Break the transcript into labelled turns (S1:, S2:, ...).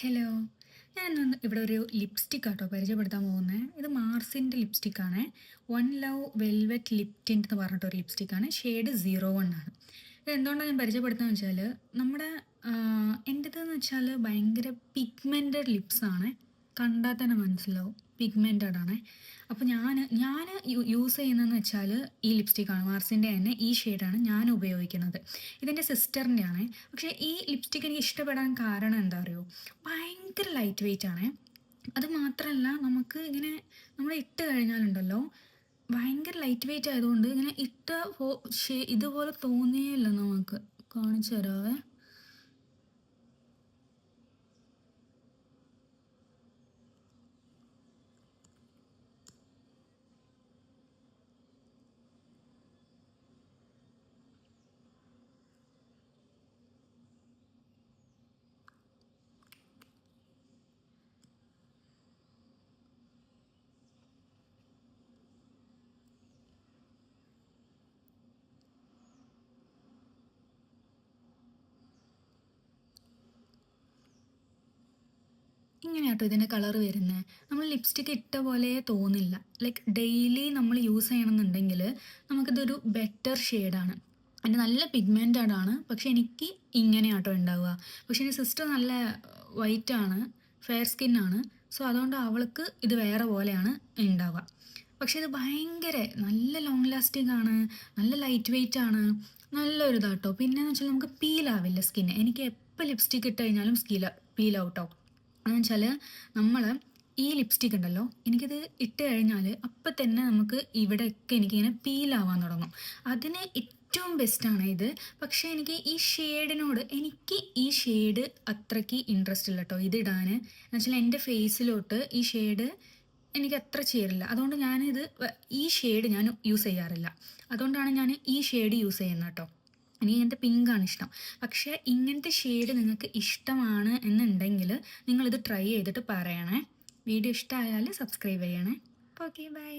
S1: Hello. ഞാനിന്ന് ഇവിടെ ഒരു ലിപ്സ്റ്റിക് ആട്ടോ പരിചയപ്പെടുത്താൻ പോകുന്നത്. ഇത് മാർസിൻ്റെ ലിപ്സ്റ്റിക്കാണ്. One love velvet lip tint എന്ന് പറഞ്ഞിട്ടൊരു ലിപ്സ്റ്റിക്കാണ്. ഷെയ്ഡ് 01 ആണ്. ഇത് എന്തുകൊണ്ടാണ് ഞാൻ പരിചയപ്പെടുത്തുന്നത് വെച്ചാൽ, നമ്മുടെ എൻ്റെതെന്ന് വെച്ചാൽ ഭയങ്കര പിഗ്മെൻറ്റഡ് ലിപ്സാണ്. കണ്ടാൽ തന്നെ മനസ്സിലാവും പിഗ്മെൻറ്റഡ് ആണ്. അപ്പോൾ ഞാൻ യൂസ് ചെയ്യുന്നതെന്ന് വെച്ചാൽ ഈ ലിപ്സ്റ്റിക്കാണ്. മാർസിൻ്റെ തന്നെ ഈ ഷെയ്ഡാണ് ഞാൻ ഉപയോഗിക്കുന്നത്. ഇതെൻ്റെ സിസ്റ്ററിൻ്റെ ആണ്. പക്ഷേ ഈ ലിപ്സ്റ്റിക്ക് എനിക്ക് ഇഷ്ടപ്പെടാൻ കാരണം എന്താ അറിയോ, ഭയങ്കര ലൈറ്റ് വെയിറ്റ് ആണ്. അത് മാത്രമല്ല, നമുക്ക് ഇങ്ങനെ നമ്മൾ ഇട്ട് കഴിഞ്ഞാലുണ്ടല്ലോ, ഭയങ്കര ലൈറ്റ് വെയിറ്റ് ആയതുകൊണ്ട് ഇങ്ങനെ ഇതുപോലെ തോന്നിയില്ല. നമുക്ക് കാണിച്ചു തരാവേ. ഇങ്ങനെയാട്ടോ ഇതിൻ്റെ കളർ വരുന്നത്. നമ്മൾ ലിപ്സ്റ്റിക് ഇട്ട പോലെ തോന്നില്ല. ലൈക്ക് ഡെയിലി നമ്മൾ യൂസ് ചെയ്യണമെന്നുണ്ടെങ്കിൽ നമുക്കിതൊരു ബെറ്റർ ഷെയ്ഡാണ്. അതിന് നല്ല പിഗ്മെൻറ്റഡ് ആണ്. പക്ഷെ എനിക്ക് ഇങ്ങനെയാട്ടോ ഉണ്ടാവുക. പക്ഷെ എൻ്റെ സിസ്റ്റർ നല്ല വൈറ്റാണ്, ഫെയർ സ്കിന്നാണ്. സോ അതുകൊണ്ട് അവൾക്ക് ഇത് വേറെ പോലെയാണ് ഉണ്ടാവുക. പക്ഷെ ഇത് ഭയങ്കര നല്ല ലോങ് ലാസ്റ്റിംഗ് ആണ്, നല്ല ലൈറ്റ് വെയിറ്റ് ആണ്, നല്ലൊരു ഇതാട്ടോ. പിന്നെയെന്ന് വെച്ചാൽ നമുക്ക് പീലാവില്ല സ്കിന്ന്. എനിക്ക് എപ്പോൾ ലിപ്സ്റ്റിക് ഇട്ട് കഴിഞ്ഞാലും പീലാവട്ടോ. എന്ന് വെച്ചാൽ നമ്മൾ ഈ ലിപ്സ്റ്റിക് ഉണ്ടല്ലോ, എനിക്കിത് ഇട്ട് കഴിഞ്ഞാൽ അപ്പം തന്നെ നമുക്ക് ഇവിടെയൊക്കെ എനിക്കിങ്ങനെ പീലാവാൻ തുടങ്ങും. അതിന് ഏറ്റവും ബെസ്റ്റാണ് ഇത്. പക്ഷേ എനിക്ക് ഈ ഷെയ്ഡ് അത്രയ്ക്ക് ഇൻട്രസ്റ്റ് ഇല്ല കേട്ടോ ഇതിടാൻ. എന്ന് വെച്ചാൽ എൻ്റെ ഫേസിലോട്ട് ഈ ഷെയ്ഡ് എനിക്ക് അത്ര ചേരില്ല. അതുകൊണ്ട് ഈ ഷെയ്ഡ് ഞാൻ യൂസ് ചെയ്യാറില്ല. അതുകൊണ്ടാണ് ഞാൻ ഈ ഷെയ്ഡ് യൂസ് ചെയ്യുന്നത് കേട്ടോ. എനിക്ക് ഇങ്ങനത്തെ പിങ്കാണ് ഇഷ്ടം. പക്ഷേ ഇങ്ങനത്തെ ഷെയ്ഡ് നിങ്ങൾക്ക് ഇഷ്ടമാണ് എന്നുണ്ടെങ്കിൽ നിങ്ങളിത് ട്രൈ ചെയ്തിട്ട് പറയണേ. വീഡിയോ ഇഷ്ടമായാൽ സബ്സ്ക്രൈബ് ചെയ്യണേ. Okay, by.